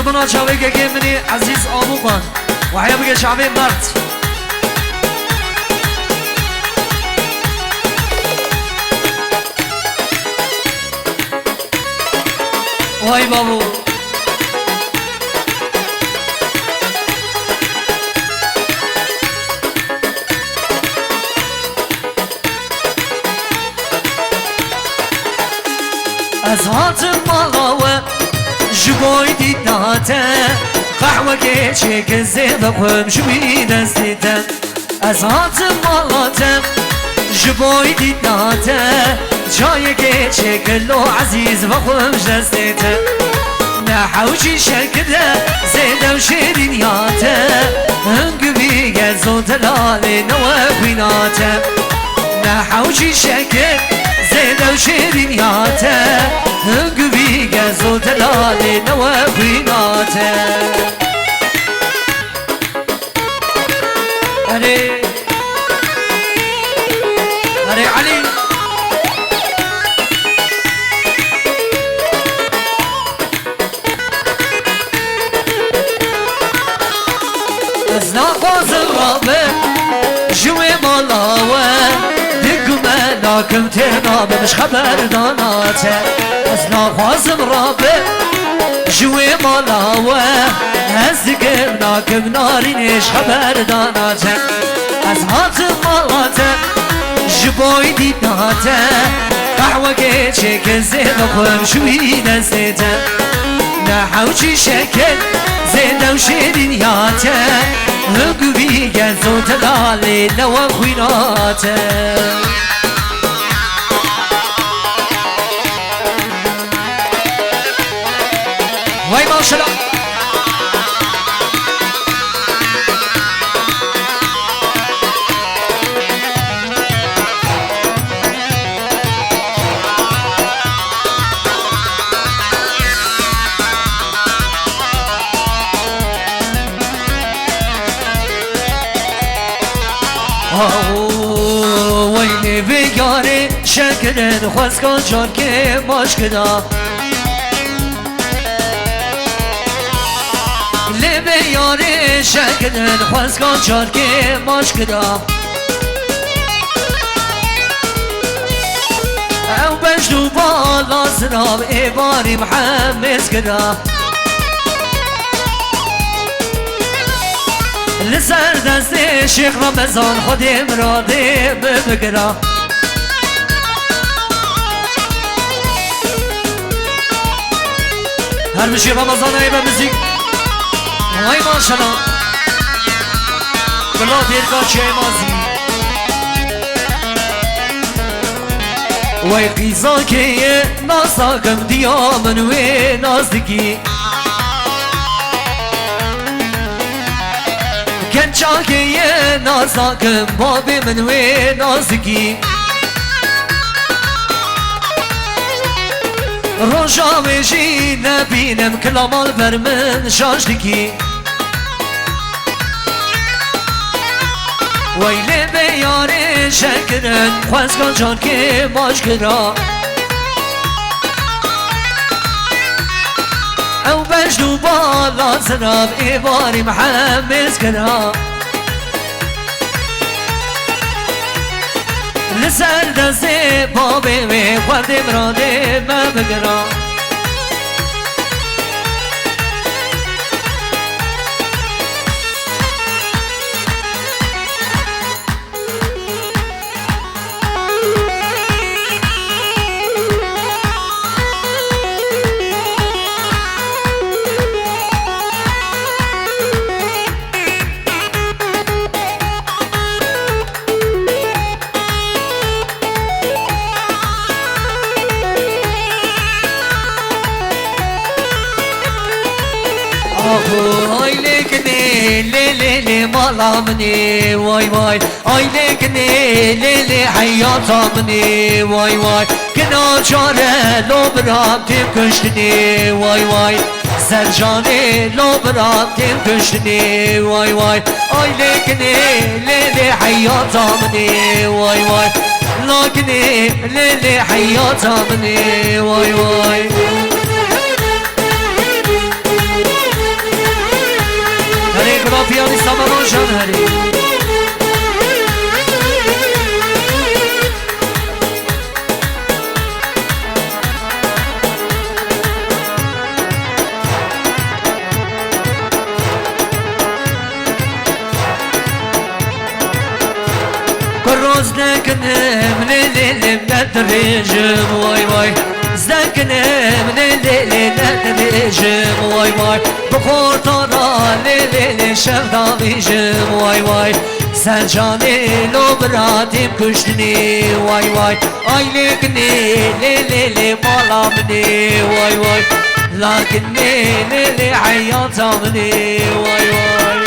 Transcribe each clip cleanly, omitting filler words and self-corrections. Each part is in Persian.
بنا شعبي مني عزيز أبو بان وحيا بقى شعبي مرت واي بابو از هاتم مالاوه جبوی دیداته قهوه که که زیده خم شوی دستیته از هاتم مالاتم جبوی دیداته جای که کلو عزیز و خوش دستیته نحوشی شکده زیده و شیرین یاته هنگو بیگه زودلالی نوه بیناته نحوشی شکده زينة وشيرينياته هنقبي قزو دلالي نوافيناته هري هري علي ازنا فاز الرابع جوي مالاوه لكن تنام مش خبر داناته أزنا خوازم رابع جوي مالاوه هزقم ناكم نارينيش خبر داناته از هاتم مالاته جبوي ديناته قهوة كيشك زين خم شوي نسيته نحوشي شكل زين وشيرينياته هقبي قزو تلالي نوا خويناته واي ما شاء الله ويلي بياري شكل خوزكو جان كي ماش كدا یاری شکل خوزگان چارکی ماش کدا او بجدو بالا سراب ایباری محمد کدا لسر دست شیخ رمضان خودی مرادی ببگرا هر بشی رمضان ایبه موزیک وای ماشاءالله بلا دیرگاه چه مازی وای قیزا که نازاکم دیا منوی نازدگی کنچا که نازاکم بابی منوی نازدگی روشا ویشی نبینم کلامال بر من شاشدگی ویلی بیاری شکرن خوزگان جان که ماش کرا او بجدو بالا زناب ایباری محمد کرا لسر دست بابی وی خورده مراده من بگرا آی لکنی لیلی مالا منی وای وای آی لکنی لیلی حیاتا منی وای وای کنا چاره لو برام تیم کشتنی وای وای سرجانی لو برام تیم کشتنی وای وای آی لکنی لیلی حیاتا منی وای وای لکنی لیلی حیاتا منی وای وای خدا پیانی سامان جان هری روز نکنم لیلی ندریجم وای وای زکنم لیلی ندریجم وای وای بخور تارا لیلی شفدامیجم وای وای سنجانی لو براتیم کشتنی وای وای آی لکنی لیلی مالا منی وای وای لکنی لیلی حیاتا منی وای وای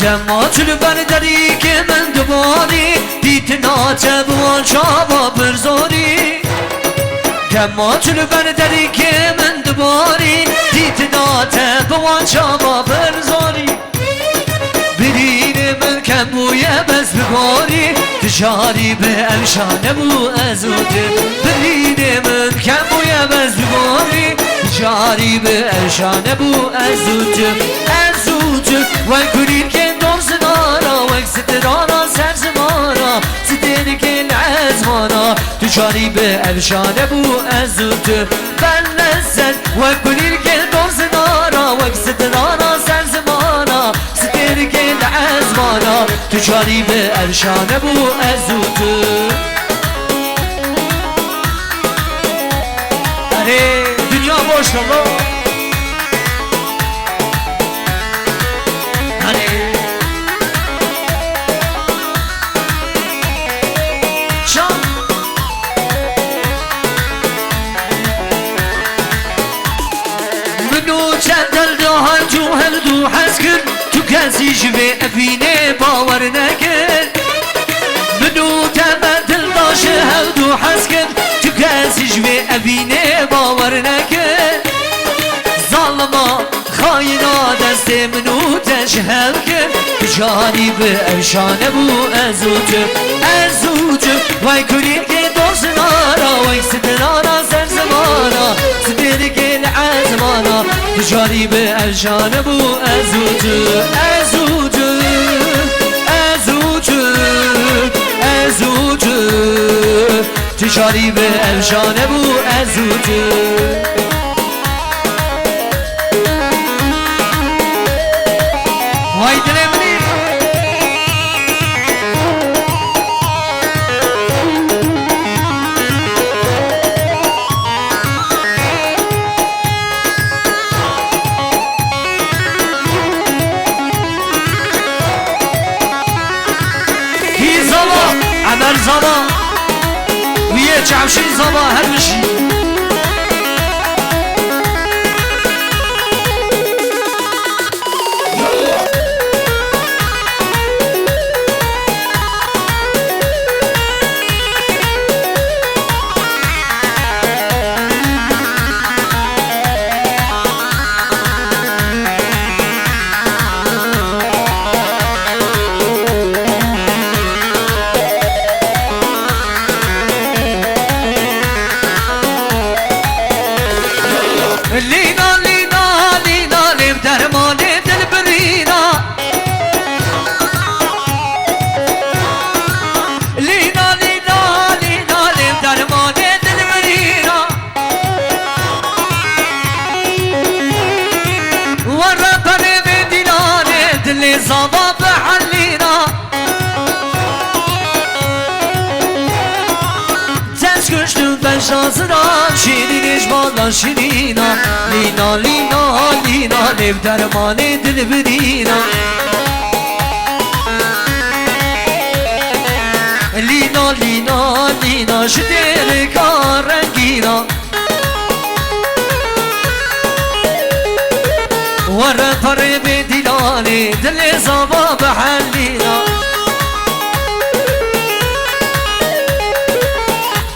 جماعتون برداری که من دوباری دیت ناچه بوان شابا برزاری جماعتون برداری که من دوباری دیت ناچه بوان شابا برزاری برین من کم بویه بز بگاری تجاری به الشانه بو ازوده برین من کم بویه بز بگاری تجاری به الشانه بو ازوده وای کنین که دم زنارا وای سترانا سر زمارا ستر که العزمانا تجاری به الشانه بو ازود بل لزد وای کنین که دم زنارا وای سترانا سر زمارا ستر که العزمانا تجاری به الشانه بو ازود اره دنیا باش الله هلدو حس کرد تو کسی جوه افینه باور نکرد منو تمدل داشه هلدو حس کرد تو کسی جوه افینه باور نکرد ظالما خاینا دست منو تشهل کرد تجاری به افشانه بو ازوج وای کنین که دوست نارا وای ستنارا سر زمانا ستر که العزمانا تجاری به افشانه بو ازوج تجاری به افشانه بو ازوج وای دل منی کی زبا عمل زبا ویه چمشین زبا هر بشی دل زبا بحلینا تز کشتم بشازنا شیرینش بالا شیرینا لینا لینا لینا لب درمان دل برینا لینا لینا لینا شدیر کار رنگینا ورد پر به دیلانه دل زبا بحلینا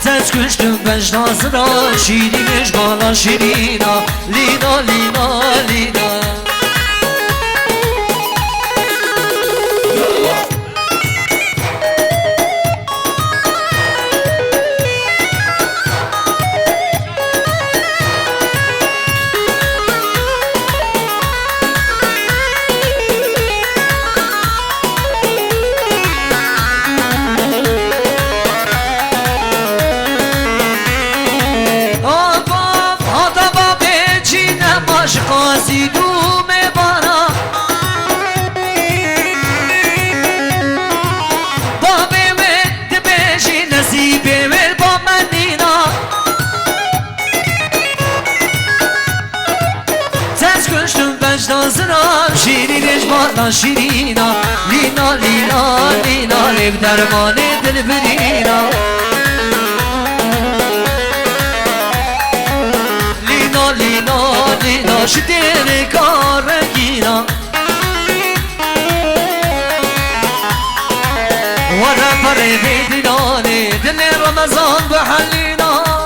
تز کشتم بشناسنا شیرینش بالا شیرینا لینا لینا لینا قاسی دوم بارا بابی من دبشی نصیبی من با من نینا تز کشتم بشناسنا شیرینش بالا شیرینا لینا لینا لینا لب درمان دل برینا لینا لینا شدیر کار رنگینا ورد پر بیدینانه دل رمضان بحلینا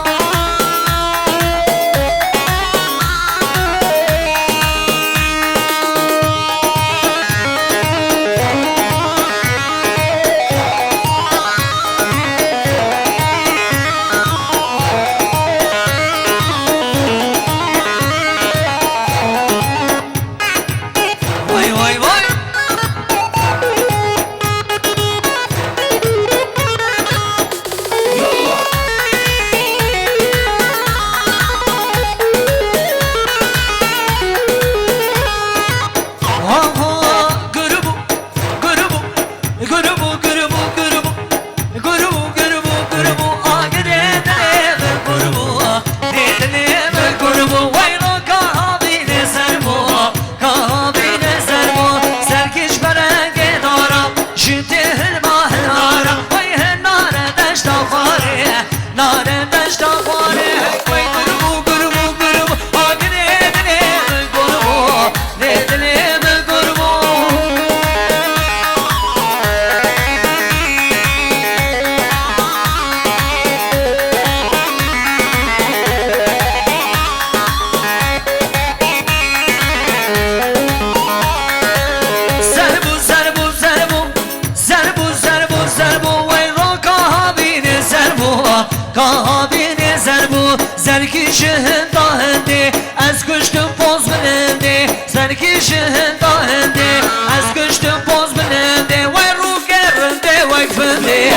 کابین زربو زرکیش هنداهنده از کشتم پوز بلنده زرکیش هنداهنده از کشتم پوز بلنده وی رو گرنده وی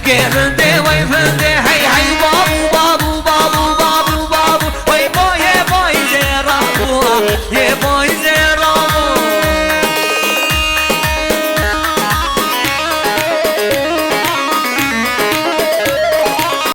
گرنده